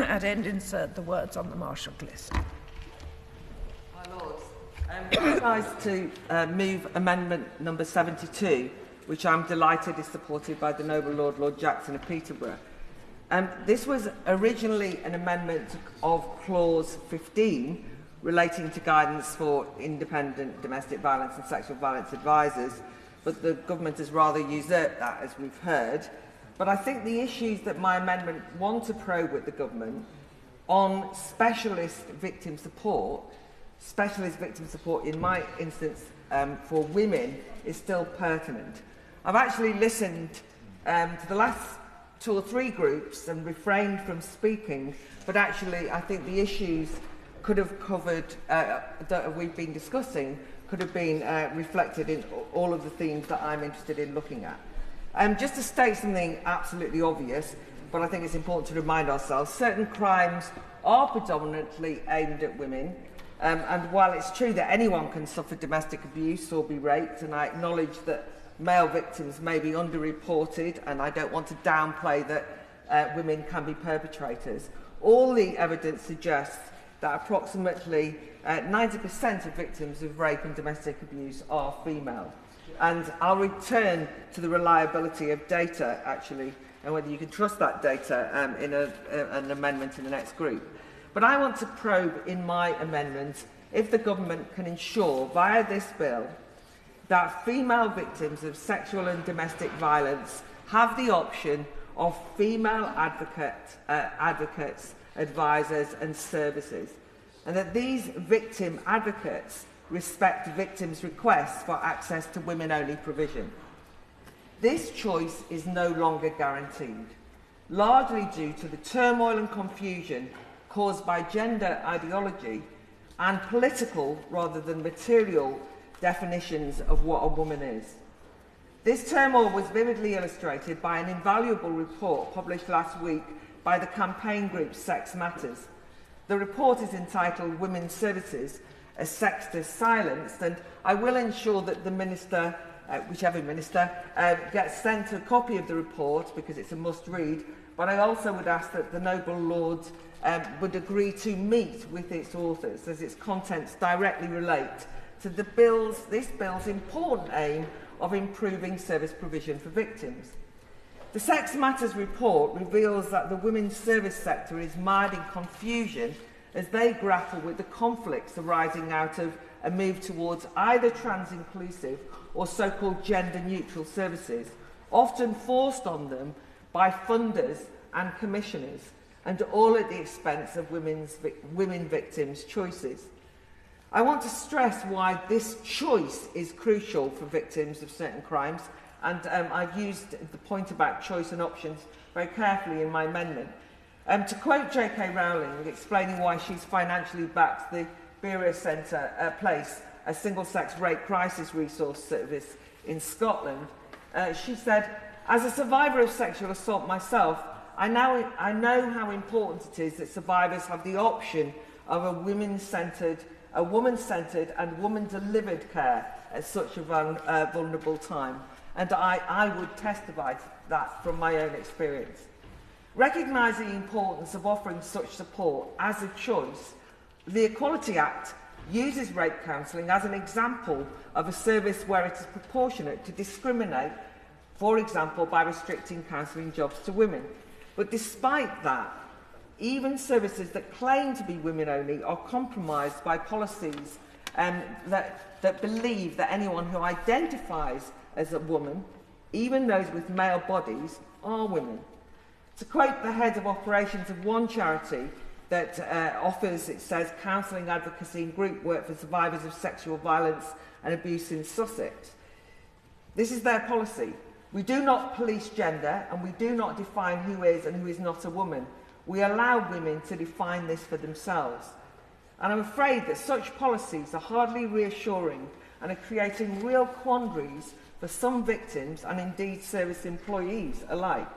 and end insert the words on the marshalled list. My Lords, I rise to move amendment number 72, which I'm delighted is supported by the Noble Lord, Lord Jackson of Peterborough. This was originally an amendment of clause 15 relating to guidance for independent domestic violence and sexual violence advisors, but the government has rather usurped that, as we've heard. But I think the issues that my amendment want to probe with the government on specialist victim support in my instance for women, is still pertinent. I've actually listened to the last 2 or 3 groups and refrained from speaking, but actually I think the issues could have covered, that we've been discussing, could have been reflected in all of the themes that I'm interested in looking at. Just to state something absolutely obvious, but I think it's important to remind ourselves, certain crimes are predominantly aimed at women, and while it's true that anyone can suffer domestic abuse or be raped, and I acknowledge that male victims may be underreported, and I don't want to downplay that women can be perpetrators, all the evidence suggests that approximately 90% of victims of rape and domestic abuse are female. And I'll return to the reliability of data, actually, and whether you can trust that data in an amendment in the next group. But I want to probe in my amendment if the government can ensure via this bill that female victims of sexual and domestic violence have the option of female advocates, advisors and services, and that these victim advocates respect victims' requests for access to women-only provision. This choice is no longer guaranteed, largely due to the turmoil and confusion caused by gender ideology and political rather than material definitions of what a woman is. This turmoil was vividly illustrated by an invaluable report published last week by the campaign group Sex Matters. The report is entitled Women's Services, a Sexter Silenced, and I will ensure that the Minister, whichever Minister, gets sent a copy of the report because it's a must-read, but I also would ask that the Noble Lords would agree to meet with its authors as its contents directly relate to this bill's important aim of improving service provision for victims. The Sex Matters report reveals that the women's service sector is mired in confusion as they grapple with the conflicts arising out of a move towards either trans-inclusive or so-called gender-neutral services, often forced on them by funders and commissioners, and all at the expense of women victims' choices. I want to stress why this choice is crucial for victims of certain crimes, and I've used the point about choice and options very carefully in my amendment. To quote J.K. Rowling, explaining why she's financially backed the Bera Centre Place, a single-sex rape crisis resource service in Scotland, she said, "As a survivor of sexual assault myself, I know how important it is that survivors have the option of a woman-centred and woman-delivered care at such a vulnerable time. And I would testify to that from my own experience. Recognising the importance of offering such support as a choice, the Equality Act uses rape counselling as an example of a service where it is proportionate to discriminate, for example, by restricting counselling jobs to women. But despite that, even services that claim to be women-only are compromised by policies that believe that anyone who identifies as a woman, even those with male bodies, are women. To quote the head of operations of one charity that offers, it says, counselling, advocacy and group work for survivors of sexual violence and abuse in Sussex, this is their policy. We do not police gender and we do not define who is and who is not a woman. We allow women to define this for themselves. And I'm afraid that such policies are hardly reassuring and are creating real quandaries for some victims and indeed service employees alike.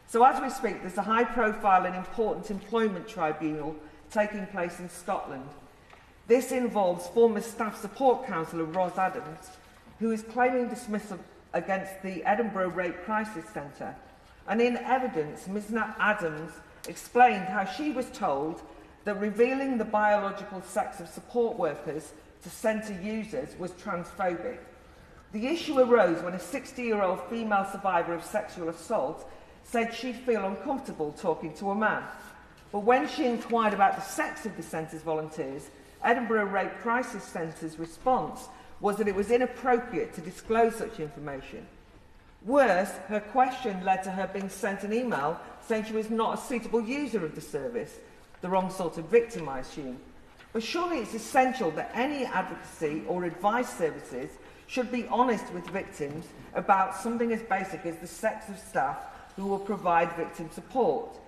So as we speak, there's a high-profile and important employment tribunal taking place in Scotland. This involves former staff support counsellor Ros Adams, who is claiming dismissal against the Edinburgh Rape Crisis Centre. And in evidence, Ms Adams explained how she was told that revealing the biological sex of support workers to centre users was transphobic. The issue arose when a 60-year-old female survivor of sexual assault said she'd feel uncomfortable talking to a man. But when she inquired about the sex of the centre's volunteers, Edinburgh Rape Crisis Centre's response was that it was inappropriate to disclose such information. Worse, her question led to her being sent an email saying she was not a suitable user of the service, the wrong sort of victim, I assume. But surely it's essential that any advocacy or advice services should be honest with victims about something as basic as the sex of staff who will provide victim support.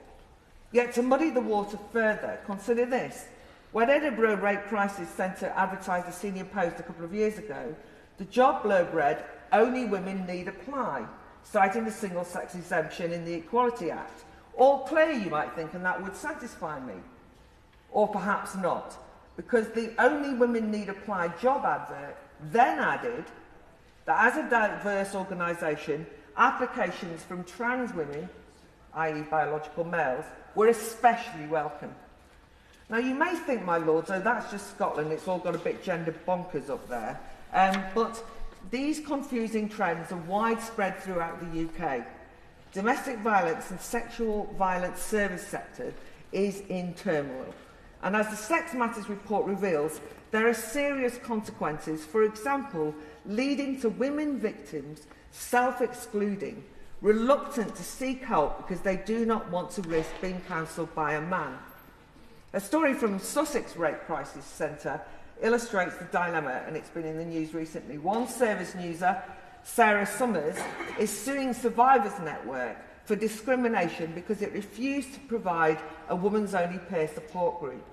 Yet to muddy the water further, consider this. When Edinburgh Rape Crisis Centre advertised a senior post a couple of years ago, the job blurb read, "Only women need apply," citing the single-sex exemption in the Equality Act. All clear, you might think, and that would satisfy me. Or perhaps not, because the "Only Women Need Apply" job advert then added that as a diverse organisation, applications from trans women, i.e. biological males, were especially welcome. Now you may think, my lords, oh that's just Scotland, it's all got a bit gender bonkers up there, but these confusing trends are widespread throughout the UK. Domestic violence and sexual violence service sector is in turmoil. And as the Sex Matters report reveals, there are serious consequences, for example, leading to women victims self-excluding, reluctant to seek help because they do not want to risk being counselled by a man. A story from Sussex Rape Crisis Centre illustrates the dilemma, and it's been in the news recently. One service user, Sarah Summers, is suing Survivors Network for discrimination because it refused to provide a women's-only peer support group.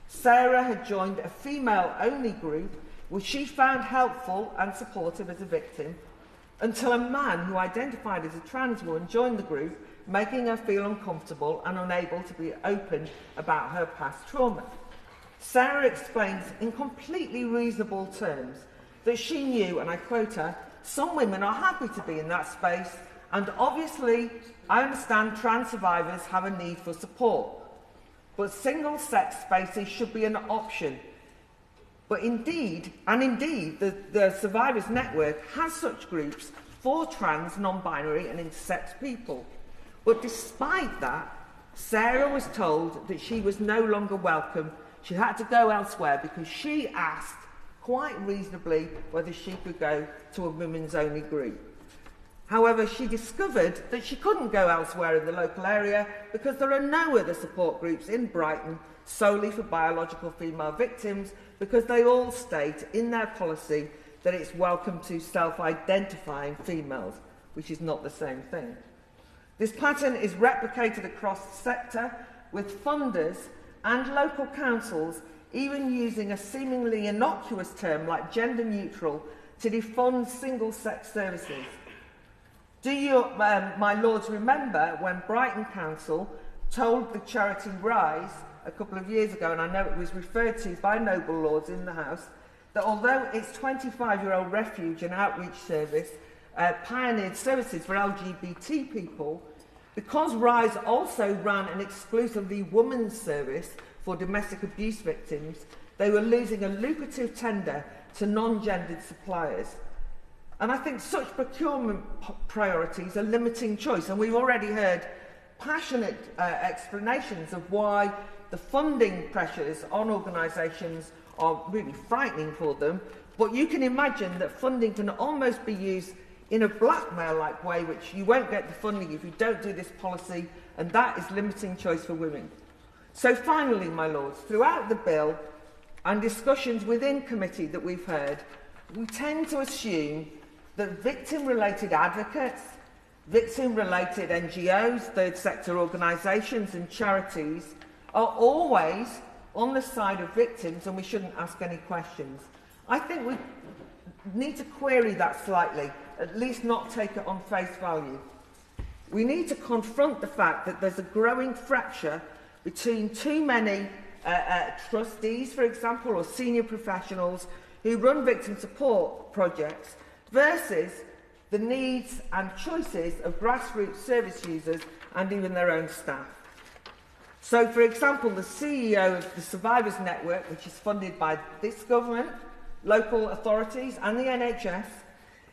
Sarah had joined a female-only group which she found helpful and supportive as a victim, until a man who identified as a trans woman joined the group, making her feel uncomfortable and unable to be open about her past trauma. Sarah explains in completely reasonable terms that she knew, and I quote her, "Some women are happy to be in that space, and obviously I understand trans survivors have a need for support, but single-sex spaces should be an option." But indeed, the Survivors Network has such groups for trans, non-binary and intersex people. But despite that, Sarah was told that she was no longer welcome. She had to go elsewhere because she asked, quite reasonably, whether she could go to a women's-only group. However, she discovered that she couldn't go elsewhere in the local area because there are no other support groups in Brighton solely for biological female victims, because they all state in their policy that it's welcome to self-identifying females, which is not the same thing. This pattern is replicated across the sector, with funders and local councils even using a seemingly innocuous term like gender neutral to defund single-sex services. Do you, my lords, remember when Brighton Council told the charity Rise a couple of years ago, and I know it was referred to by noble lords in the House, that although its 25-year-old refuge and outreach service pioneered services for LGBT people, because Rise also ran an exclusively women's service for domestic abuse victims, they were losing a lucrative tender to non-gendered suppliers. And I think such procurement priorities are limiting choice, and we've already heard passionate explanations of why the funding pressures on organisations are really frightening for them, but you can imagine that funding can almost be used in a blackmail-like way, which you won't get the funding if you don't do this policy, and that is limiting choice for women. So finally, my lords, throughout the bill and discussions within committee that we've heard, we tend to assume that victim-related advocates, victim-related NGOs, third sector organisations and charities are always on the side of victims, and we shouldn't ask any questions. I think we need to query that slightly, at least not take it on face value. We need to confront the fact that there's a growing fracture between too many trustees, for example, or senior professionals who run victim support projects versus the needs and choices of grassroots service users and even their own staff. So, for example, the CEO of the Survivors Network, which is funded by this government, local authorities and the NHS,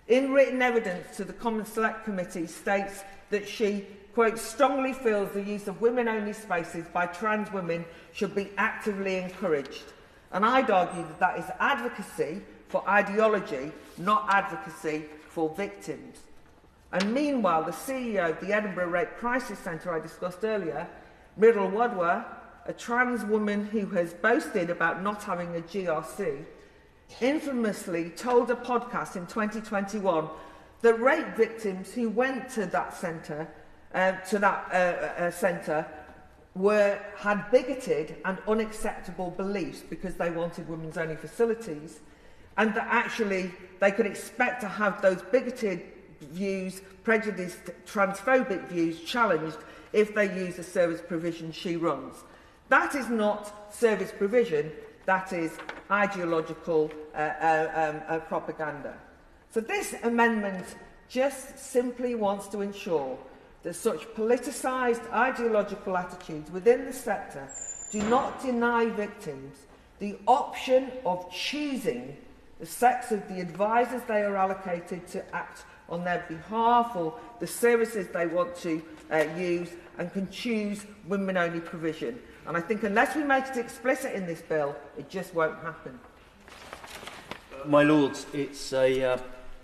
in written evidence to the Common Select Committee states that she, quote, strongly feels the use of women-only spaces by trans women should be actively encouraged. And I'd argue that that is advocacy for ideology, not advocacy for victims. And meanwhile, the CEO of the Edinburgh Rape Crisis Centre I discussed earlier, Myrtle Wadwa, a trans woman who has boasted about not having a GRC, infamously told a podcast in 2021 that rape victims who went to that centre, had bigoted and unacceptable beliefs because they wanted women's only facilities, and that actually they could expect to have those bigoted views, prejudiced, transphobic views challenged if they use the service provision she runs. That is not service provision, that is ideological propaganda. So this amendment just simply wants to ensure that such politicised ideological attitudes within the sector do not deny victims the option of choosing the sex of the advisors they are allocated to act on their behalf or the services they want to use, and can choose women-only provision. And I think unless we make it explicit in this bill, it just won't happen. My Lords, it's a